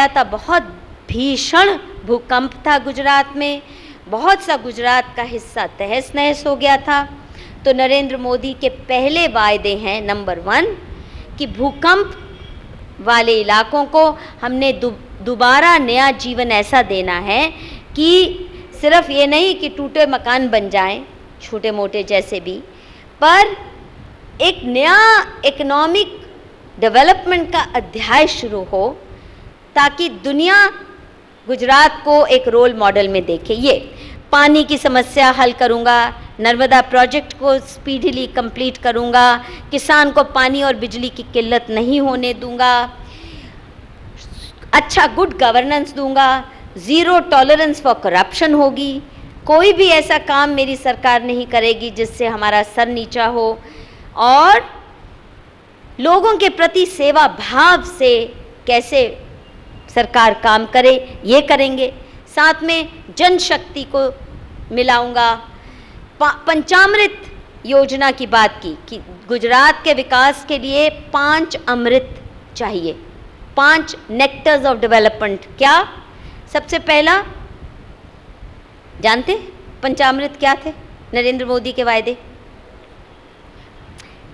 आया था, बहुत भीषण भूकंप था गुजरात में, बहुत सा गुजरात का हिस्सा तहस नहस हो गया था। तो नरेंद्र मोदी के पहले वायदे हैं, नंबर 1 कि भूकंप वाले इलाकों को हमने दोबारा नया जीवन ऐसा देना है कि सिर्फ ये नहीं कि टूटे मकान बन जाएं, छोटे मोटे जैसे भी, पर एक नया इकोनॉमिक डेवलपमेंट का अध्याय शुरू हो, ताकि दुनिया गुजरात को एक रोल मॉडल में देखे। ये पानी की समस्या हल करूँगा, नर्मदा प्रोजेक्ट को स्पीडीली कंप्लीट करूँगा, किसान को पानी और बिजली की किल्लत नहीं होने दूंगा, अच्छा गुड गवर्नेंस दूंगा, ज़ीरो टॉलरेंस फॉर करप्शन होगी, कोई भी ऐसा काम मेरी सरकार नहीं करेगी जिससे हमारा सर नीचा हो, और लोगों के प्रति सेवा भाव से कैसे सरकार काम करे ये करेंगे। साथ में जनशक्ति को मिलाऊंगा। पंचामृत योजना की बात की कि गुजरात के विकास के लिए 5 अमृत चाहिए, 5 नेक्टर्स ऑफ डेवलपमेंट। क्या? सबसे पहला जानते पंचामृत क्या थे नरेंद्र मोदी के वायदे?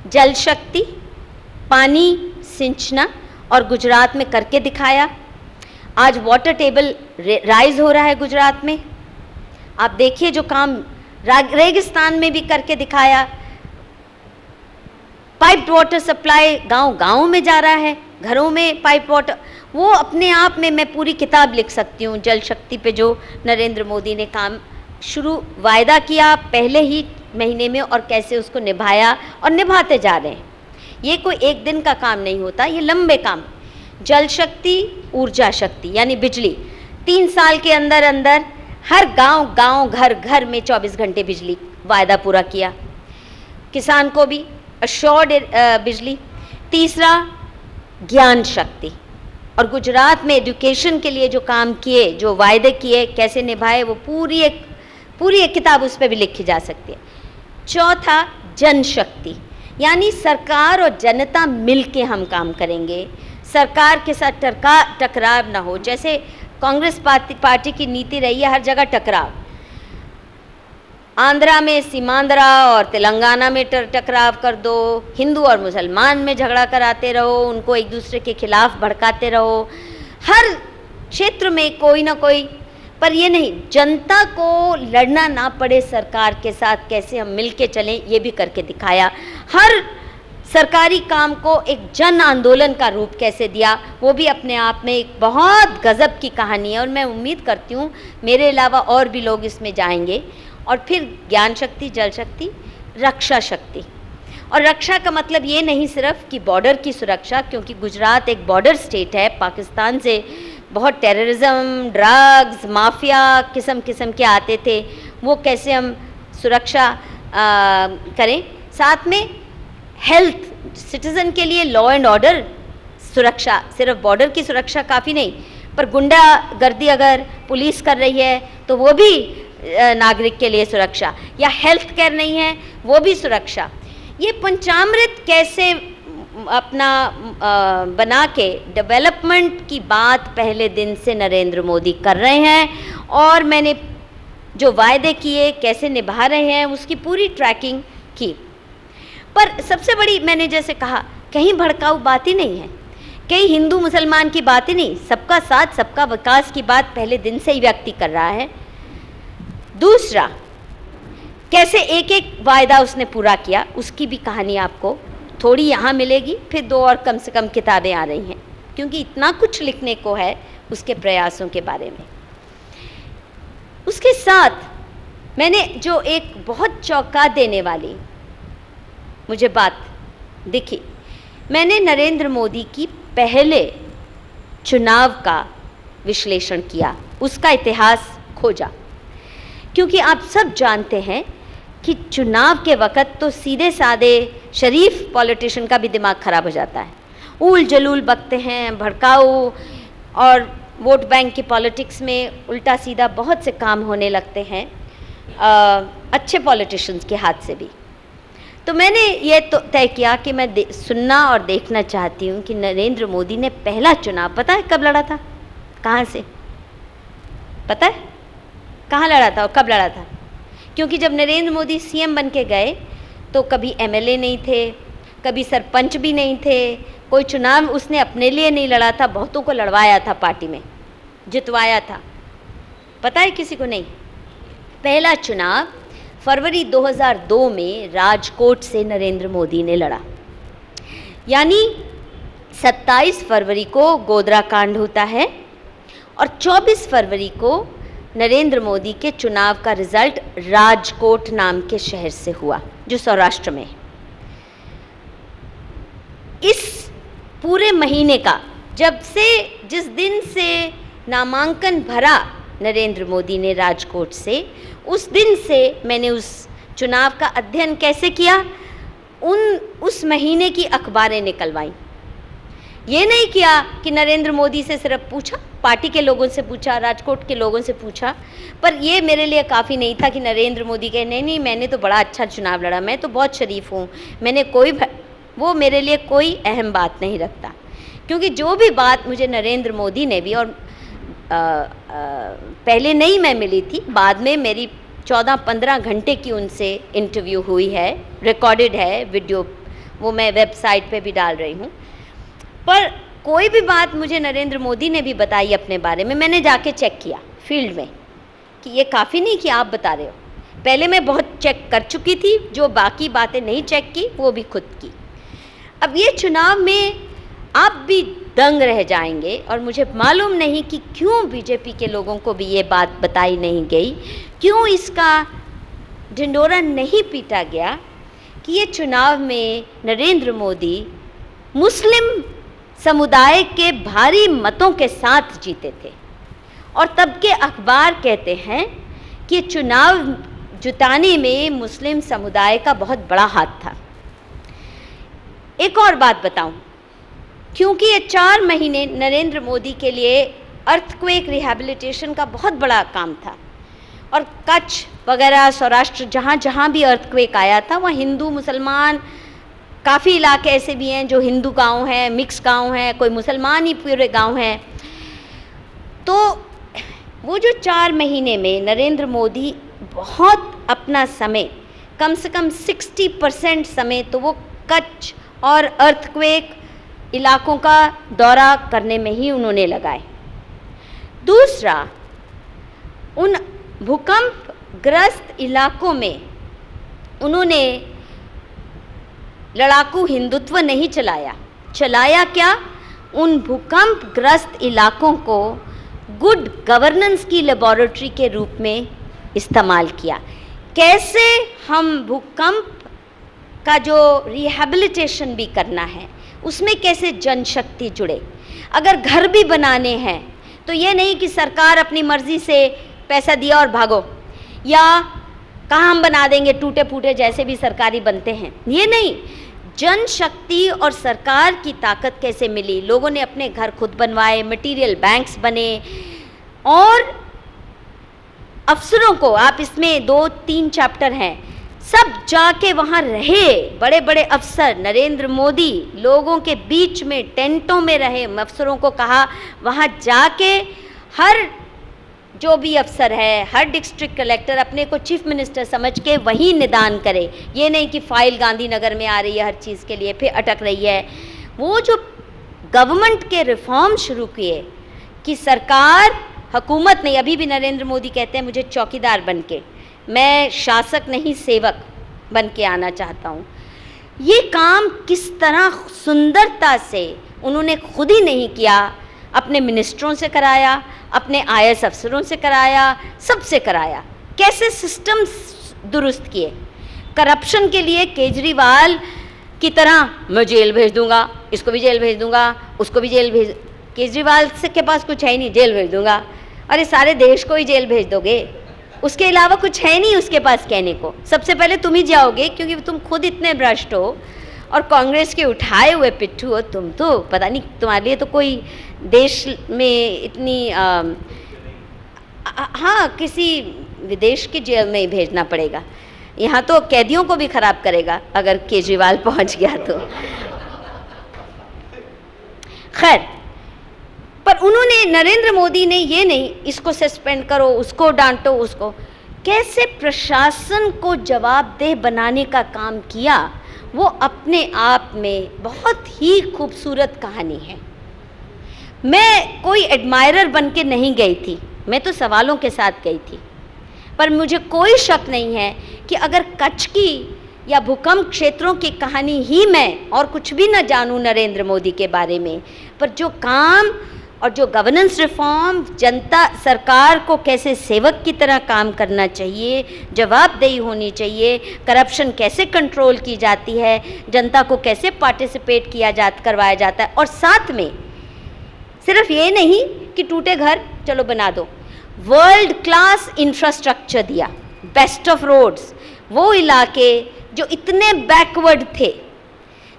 जल शक्ति, पानी सिंचना, और गुजरात में करके दिखाया। आज वाटर टेबल राइज हो रहा है गुजरात में। आप देखिए जो काम रेगिस्तान में भी करके दिखाया। पाइप्ड वाटर सप्लाई गांव गांव में जा रहा है, घरों में पाइप वाटर। वो अपने आप में मैं पूरी किताब लिख सकती हूँ जल शक्ति पे, जो नरेंद्र मोदी ने काम शुरू वायदा किया पहले ही महीने में, और कैसे उसको निभाया और निभाते जा रहे हैं। ये कोई एक दिन का काम नहीं होता, ये लंबे काम। जल शक्ति, ऊर्जा शक्ति यानी बिजली, 3 साल के अंदर अंदर हर गांव गांव घर घर में 24 घंटे बिजली, वायदा पूरा किया। किसान को भी अश्योर्ड बिजली। तीसरा ज्ञान शक्ति, और गुजरात में एजुकेशन के लिए जो काम किए, जो वायदे किए, कैसे निभाए, वो पूरी एक किताब उस पर भी लिखी जा सकती है। चौथा जनशक्ति, यानी सरकार और जनता मिलके हम काम करेंगे, सरकार के साथ टकराव ना हो। जैसे कांग्रेस पार्टी की नीति रही है, हर जगह टकराव। आंध्रा में सीमांध्रा और तेलंगाना में टकराव कर दो, हिंदू और मुसलमान में झगड़ा कराते रहो, उनको एक दूसरे के खिलाफ भड़काते रहो, हर क्षेत्र में कोई ना कोई। पर ये नहीं, जनता को लड़ना ना पड़े सरकार के साथ, कैसे हम मिलके चलें, ये भी करके दिखाया। हर सरकारी काम को एक जन आंदोलन का रूप कैसे दिया, वो भी अपने आप में एक बहुत गजब की कहानी है, और मैं उम्मीद करती हूँ मेरे अलावा और भी लोग इसमें जाएंगे। और फिर ज्ञान शक्ति, जल शक्ति, रक्षा शक्ति। और रक्षा का मतलब ये नहीं सिर्फ कि बॉर्डर की सुरक्षा, क्योंकि गुजरात एक बॉर्डर स्टेट है पाकिस्तान से, बहुत टेररिज्म, ड्रग्स, माफिया किस्म के आते थे, वो कैसे हम सुरक्षा करें। साथ में हेल्थ, सिटीज़न के लिए लॉ एंड ऑर्डर सुरक्षा, सिर्फ बॉर्डर की सुरक्षा काफ़ी नहीं, पर गुंडागर्दी अगर पुलिस कर रही है तो वो भी नागरिक के लिए सुरक्षा, या हेल्थ केयर नहीं है वो भी सुरक्षा। ये पंचामृत कैसे अपना बना के डेवलपमेंट की बात पहले दिन से नरेंद्र मोदी कर रहे हैं, और मैंने जो वायदे किए कैसे निभा रहे हैं उसकी पूरी ट्रैकिंग की। पर सबसे बड़ी, मैंने जैसे कहा, कहीं भड़काऊ बात ही नहीं है, कहीं हिंदू मुसलमान की बात ही नहीं, सबका साथ सबका विकास की बात पहले दिन से ही व्यक्ति कर रहा है। दूसरा, कैसे एक एक वायदा उसने पूरा किया, उसकी भी कहानी आपको थोड़ी यहाँ मिलेगी, फिर 2 और कम से कम किताबें आ रही हैं, क्योंकि इतना कुछ लिखने को है उसके प्रयासों के बारे में। उसके साथ मैंने जो एक बहुत चौंका देने वाली मुझे बात दिखी, मैंने नरेंद्र मोदी की पहले चुनाव का विश्लेषण किया, उसका इतिहास खोजा, क्योंकि आप सब जानते हैं कि चुनाव के वक़्त तो सीधे साधे शरीफ पॉलिटिशियन का भी दिमाग खराब हो जाता है, ऊल जलूल बकते हैं, भड़काऊ, और वोट बैंक की पॉलिटिक्स में उल्टा सीधा बहुत से काम होने लगते हैं अच्छे पॉलिटिशियंस के हाथ से भी। तो मैंने ये तो तय किया कि मैं सुनना और देखना चाहती हूँ कि नरेंद्र मोदी ने पहला चुनाव पता है कब लड़ा था? कहाँ से पता है? कहाँ लड़ा था और कब लड़ा था? क्योंकि जब नरेंद्र मोदी सीएम बन के गए तो कभी एमएलए नहीं थे, कभी सरपंच भी नहीं थे, कोई चुनाव उसने अपने लिए नहीं लड़ा था, बहुतों को लड़वाया था, पार्टी में जितवाया था। पता है किसी को नहीं? पहला चुनाव फरवरी 2002 में राजकोट से नरेंद्र मोदी ने लड़ा। यानी 27 फरवरी को गोधरा कांड होता है और 24 फरवरी को नरेंद्र मोदी के चुनाव का रिजल्ट राजकोट नाम के शहर से हुआ जो सौराष्ट्र में है। इस पूरे महीने का जिस दिन से नामांकन भरा नरेंद्र मोदी ने राजकोट से, उस दिन से मैंने उस चुनाव का अध्ययन कैसे किया, उस महीने की अखबारें निकलवाई। ये नहीं किया कि नरेंद्र मोदी से सिर्फ पूछा, पार्टी के लोगों से पूछा, राजकोट के लोगों से पूछा, पर ये मेरे लिए काफ़ी नहीं था कि नरेंद्र मोदी कहे नहीं मैंने तो बड़ा अच्छा चुनाव लड़ा, मैं तो बहुत शरीफ हूँ, वो मेरे लिए कोई अहम बात नहीं रखता। क्योंकि जो भी बात मुझे नरेंद्र मोदी ने भी, और पहले नहीं मैं मिली थी, बाद में मेरी 14-15 घंटे की उनसे इंटरव्यू हुई है, रिकॉर्डेड है वीडियो, वो मैं वेबसाइट पे भी डाल रही हूँ। पर कोई भी बात मुझे नरेंद्र मोदी ने भी बताई अपने बारे में, मैंने जाके चेक किया फील्ड में कि ये काफ़ी नहीं कि आप बता रहे हो, पहले मैं बहुत चेक कर चुकी थी, जो बाकी बातें नहीं चेक की वो भी खुद की। अब ये चुनाव में आप भी दंग रह जाएंगे, और मुझे मालूम नहीं कि क्यों बीजेपी के लोगों को भी ये बात बताई नहीं गई, क्यों इसका ढिंढोरा नहीं पीटा गया कि ये चुनाव में नरेंद्र मोदी मुस्लिम समुदाय के भारी मतों के साथ जीते थे। और तब के अखबार कहते हैं कि चुनाव जुटाने में मुस्लिम समुदाय का बहुत बड़ा हाथ था। एक और बात बताऊं, क्योंकि ये 4 महीने नरेंद्र मोदी के लिए अर्थक्वेक रिहैबिलिटेशन का बहुत बड़ा काम था, और कच्छ वगैरह सौराष्ट्र जहाँ जहाँ भी अर्थक्वेक आया था वहाँ हिंदू मुसलमान, काफ़ी इलाके ऐसे भी हैं जो हिंदू गांव हैं, मिक्स गांव हैं, कोई मुसलमान ही पूरे गांव हैं। तो वो जो 4 महीने में नरेंद्र मोदी बहुत अपना समय, कम से कम 60% समय तो वो कच्छ और अर्थक्वेक इलाकों का दौरा करने में ही उन्होंने लगाए। दूसरा, उन भूकंप ग्रस्त इलाकों में उन्होंने लड़ाकू हिंदुत्व नहीं चलाया क्या? उन भूकंप ग्रस्त इलाकों को गुड गवर्नेंस की लेबोरेटरी के रूप में इस्तेमाल किया। कैसे हम भूकंप का जो रिहैबिलिटेशन भी करना है उसमें कैसे जनशक्ति जुड़े। अगर घर भी बनाने हैं तो ये नहीं कि सरकार अपनी मर्जी से पैसा दिया और भागो, या कहाँ हम बना देंगे टूटे फूटे जैसे भी सरकारी बनते हैं, ये नहीं। जनशक्ति और सरकार की ताकत कैसे मिली, लोगों ने अपने घर खुद बनवाए, मटेरियल बैंक्स बने, और अफसरों को, आप इसमें 2-3 चैप्टर हैं, सब जाके वहाँ रहे, बड़े बड़े अफसर, नरेंद्र मोदी लोगों के बीच में टेंटों में रहे, अफसरों को कहा वहाँ जाके हर जो भी अफसर है, हर डिस्ट्रिक्ट कलेक्टर अपने को चीफ मिनिस्टर समझ के वहीं निदान करे। ये नहीं कि फाइल गांधीनगर में आ रही है हर चीज़ के लिए, फिर अटक रही है। वो जो गवर्नमेंट के रिफॉर्म शुरू किए कि सरकार, हुकूमत नहीं, अभी भी नरेंद्र मोदी कहते हैं मुझे चौकीदार बन के, मैं शासक नहीं सेवक बन के आना चाहता हूँ। ये काम किस तरह सुंदरता से उन्होंने खुद ही नहीं किया, अपने मिनिस्टरों से कराया, अपने आईएएस अफसरों से कराया, सबसे कराया। कैसे सिस्टम दुरुस्त किए। करप्शन के लिए केजरीवाल की तरह मैं जेल भेज दूंगा, इसको भी जेल भेज दूंगा, उसको भी जेल भेज, केजरीवाल से के पास कुछ है ही नहीं, जेल भेज दूंगा। अरे सारे देश को ही जेल भेज दोगे, उसके अलावा कुछ है नहीं उसके पास कहने को। सबसे पहले तुम ही जाओगे क्योंकि तुम खुद इतने भ्रष्ट हो और कांग्रेस के उठाए हुए पिट्ठू हो तुम। तो पता नहीं तुम्हारे लिए तो कोई देश में इतनी हाँ किसी विदेश की जेल में ही भेजना पड़ेगा। यहाँ तो कैदियों को भी खराब करेगा अगर केजरीवाल पहुँच गया तो। खैर, पर उन्होंने, नरेंद्र मोदी ने ये नहीं इसको सस्पेंड करो, उसको डांटो, उसको, कैसे प्रशासन को जवाबदेह बनाने का काम किया, वो अपने आप में बहुत ही खूबसूरत कहानी है। मैं कोई एडमायरर बन के नहीं गई थी, मैं तो सवालों के साथ गई थी, पर मुझे कोई शक नहीं है कि अगर कच्छ की या भूकंप क्षेत्रों की कहानी ही मैं और कुछ भी न जानूं नरेंद्र मोदी के बारे में, पर जो काम और जो गवर्नेंस रिफॉर्म, जनता सरकार को कैसे सेवक की तरह काम करना चाहिए, जवाबदेही होनी चाहिए, करप्शन कैसे कंट्रोल की जाती है, जनता को कैसे पार्टिसिपेट करवाया जाता है, और साथ में सिर्फ ये नहीं कि टूटे घर चलो बना दो, वर्ल्ड क्लास इंफ्रास्ट्रक्चर दिया, बेस्ट ऑफ रोड्स, वो इलाके जो इतने बैकवर्ड थे,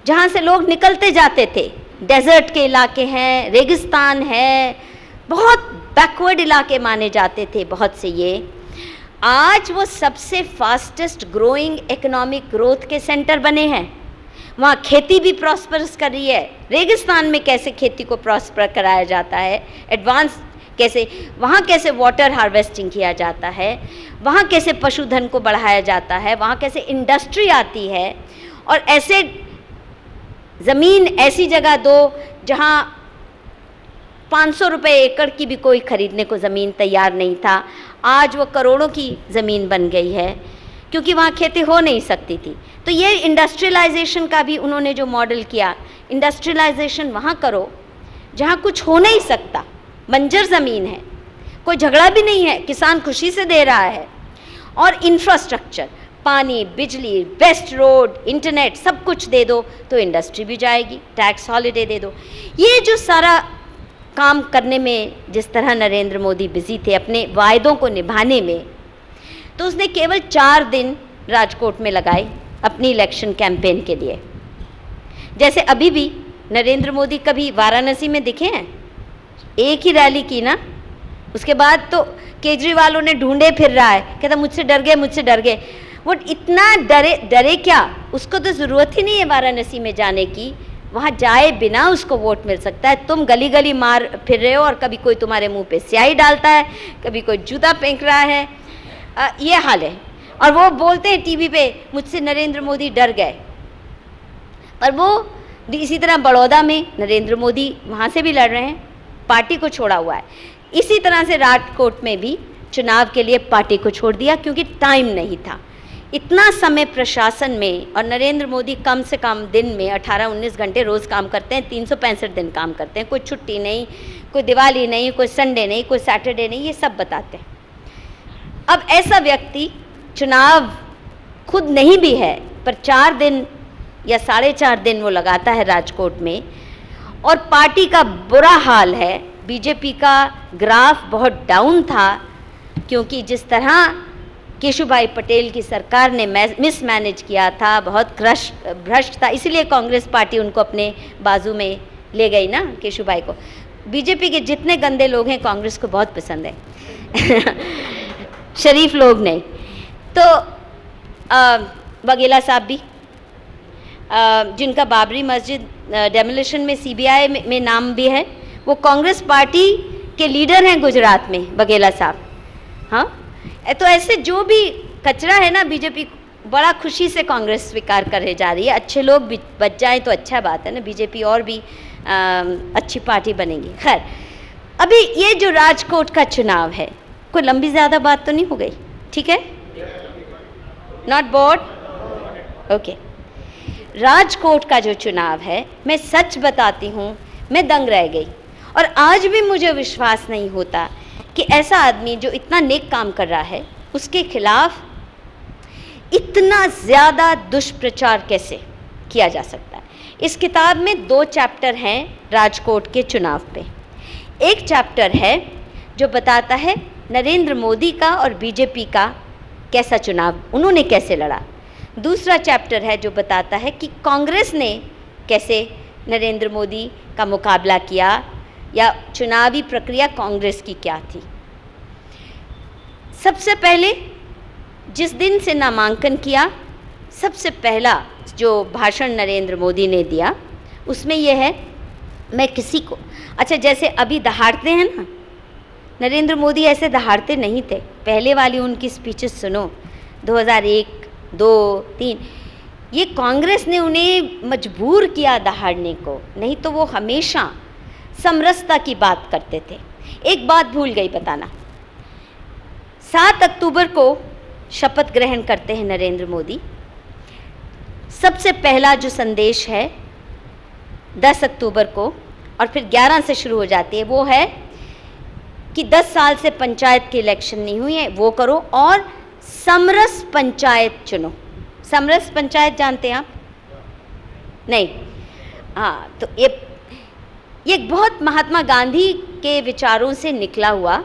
जहाँ से लोग निकलते जाते थे, डेजर्ट के इलाके हैं, रेगिस्तान है, बहुत बैकवर्ड इलाके माने जाते थे बहुत से, ये आज वो सबसे फास्टेस्ट ग्रोइंग इकोनॉमिक ग्रोथ के सेंटर बने हैं। वहाँ खेती भी प्रॉस्परस कर रही है। रेगिस्तान में कैसे खेती को प्रॉस्पर कराया जाता है, एडवांस कैसे, वहाँ कैसे वाटर हार्वेस्टिंग किया जाता है, वहाँ कैसे पशुधन को बढ़ाया जाता है, वहाँ कैसे इंडस्ट्री आती है, और ऐसे ज़मीन ऐसी जगह दो जहाँ 500 रुपये एकड़ की भी कोई खरीदने को ज़मीन तैयार नहीं था, आज वो करोड़ों की ज़मीन बन गई है, क्योंकि वहाँ खेती हो नहीं सकती थी। तो ये इंडस्ट्रियलाइजेशन का भी उन्होंने जो मॉडल किया, इंडस्ट्रियलाइजेशन वहाँ करो जहाँ कुछ हो नहीं सकता, बंजर ज़मीन है, कोई झगड़ा भी नहीं है, किसान खुशी से दे रहा है, और इंफ्रास्ट्रक्चर, पानी, बिजली, बेस्ट रोड, इंटरनेट, सब कुछ दे दो तो इंडस्ट्री भी जाएगी, टैक्स हॉलिडे दे दो। ये जो सारा काम करने में जिस तरह नरेंद्र मोदी बिजी थे अपने वायदों को निभाने में, तो उसने केवल 4 दिन राजकोट में लगाए अपनी इलेक्शन कैंपेन के लिए। जैसे अभी भी नरेंद्र मोदी कभी वाराणसी में दिखे हैं? एक ही रैली की ना, उसके बाद तो केजरीवालों ने ढूंढे फिर रहा है, कहता मुझसे डर गए, मुझसे डर गए। वो इतना डरे क्या, उसको तो ज़रूरत ही नहीं है वाराणसी में जाने की, वहाँ जाए बिना उसको वोट मिल सकता है। तुम गली गली मार फिर रहे हो और कभी कोई तुम्हारे मुंह पे स्याही डालता है, कभी कोई जूता फेंक रहा है, ये हाल है। और वो बोलते हैं टीवी पे मुझसे नरेंद्र मोदी डर गए, पर वो इसी तरह बड़ौदा में नरेंद्र मोदी वहाँ से भी लड़ रहे हैं, पार्टी को छोड़ा हुआ है। इसी तरह से राजकोट में भी चुनाव के लिए पार्टी को छोड़ दिया, क्योंकि टाइम नहीं था। इतना समय प्रशासन में, और नरेंद्र मोदी कम से कम दिन में 18-19 घंटे रोज़ काम करते हैं, 365 दिन काम करते हैं, कोई छुट्टी नहीं, कोई दिवाली नहीं, कोई संडे नहीं, कोई सैटरडे नहीं, ये सब बताते हैं। अब ऐसा व्यक्ति चुनाव खुद नहीं भी है, पर 4 दिन या 4.5 दिन वो लगाता है राजकोट में, और पार्टी का बुरा हाल है। बीजेपी का ग्राफ बहुत डाउन था, क्योंकि जिस तरह केशुभाई पटेल की सरकार ने मिसमैनेज किया था, बहुत भ्रष्ट था, इसलिए कांग्रेस पार्टी उनको अपने बाजू में ले गई ना, केशुभाई को। बीजेपी के जितने गंदे लोग हैं कांग्रेस को बहुत पसंद है शरीफ लोग नहीं। तो बघेला साहब भी, जिनका बाबरी मस्जिद डेमोलिशन में सीबीआई में नाम भी है, वो कांग्रेस पार्टी के लीडर हैं गुजरात में, बघेला साहब। हाँ, तो ऐसे जो भी कचरा है ना, बीजेपी बड़ा खुशी से कांग्रेस स्वीकार करे जा रही है। अच्छे लोग बच जाएं तो अच्छा बात है ना, बीजेपी और भी अच्छी पार्टी बनेगी। खैर, अभी ये जो राजकोट का चुनाव है, कोई लंबी ज़्यादा बात तो नहीं हो गई, ठीक है? Not board? ओके। राजकोट का जो चुनाव है, मैं सच बताती हूँ, मैं दंग रह गई, और आज भी मुझे विश्वास नहीं होता कि ऐसा आदमी जो इतना नेक काम कर रहा है, उसके खिलाफ इतना ज़्यादा दुष्प्रचार कैसे किया जा सकता है। इस किताब में 2 चैप्टर हैं राजकोट के चुनाव पे। एक चैप्टर है जो बताता है नरेंद्र मोदी का और बीजेपी का कैसा चुनाव, उन्होंने कैसे लड़ा। दूसरा चैप्टर है जो बताता है कि कांग्रेस ने कैसे नरेंद्र मोदी का मुकाबला किया, या चुनावी प्रक्रिया कांग्रेस की क्या थी। सबसे पहले जिस दिन से नामांकन किया, सबसे पहला जो भाषण नरेंद्र मोदी ने दिया, उसमें यह है मैं किसी को, अच्छा जैसे अभी दहाड़ते हैं ना, नरेंद्र मोदी ऐसे दहाड़ते नहीं थे। पहले वाली उनकी स्पीचेस सुनो, 2001, 2, 3, ये कांग्रेस ने उन्हें मजबूर किया दहाड़ने को, नहीं तो वो हमेशा समरसता की बात करते थे। एक बात भूल गई बताना, 7 अक्टूबर को शपथ ग्रहण करते हैं नरेंद्र मोदी। सबसे पहला जो संदेश है 10 अक्टूबर को, और फिर 11 से शुरू हो जाती है, वो है कि 10 साल से पंचायत की इलेक्शन नहीं हुई है, वो करो और समरस पंचायत चुनो। समरस पंचायत जानते हैं आप? नहीं, हाँ, तो ये बहुत महात्मा गांधी के विचारों से निकला हुआ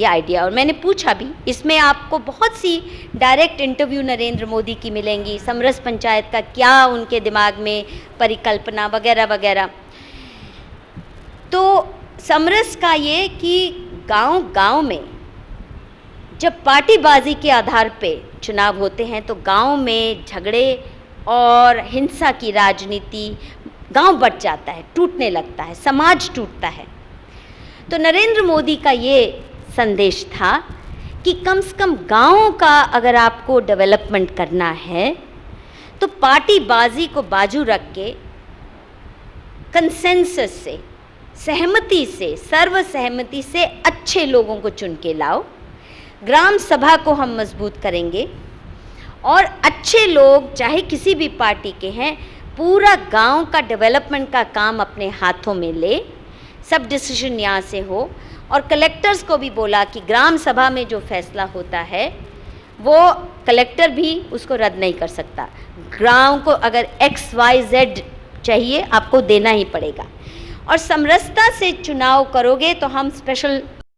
ये आइडिया। और मैंने पूछा भी, इसमें आपको बहुत सी डायरेक्ट इंटरव्यू नरेंद्र मोदी की मिलेंगी, समरस पंचायत का क्या उनके दिमाग में परिकल्पना वगैरह वगैरह। तो समरस का ये कि गांव-गांव में जब पार्टीबाजी के आधार पे चुनाव होते हैं तो गांव में झगड़े और हिंसा की राजनीति, गांव बट जाता है, टूटने लगता है, समाज टूटता है। तो नरेंद्र मोदी का ये संदेश था कि कम से कम गाँव का अगर आपको डेवलपमेंट करना है तो पार्टीबाजी को बाजू रख के कंसेंसस से, सहमति से, सर्वसहमति से अच्छे लोगों को चुन के लाओ। ग्राम सभा को हम मजबूत करेंगे और अच्छे लोग चाहे किसी भी पार्टी के हैं, पूरा गांव का डेवलपमेंट का काम अपने हाथों में ले, सब डिसीजन यहाँ से हो। और कलेक्टर्स को भी बोला कि ग्राम सभा में जो फैसला होता है वो कलेक्टर भी उसको रद्द नहीं कर सकता। गांव को अगर XYZ चाहिए आपको देना ही पड़ेगा। और समरसता से चुनाव करोगे तो हम स्पेशल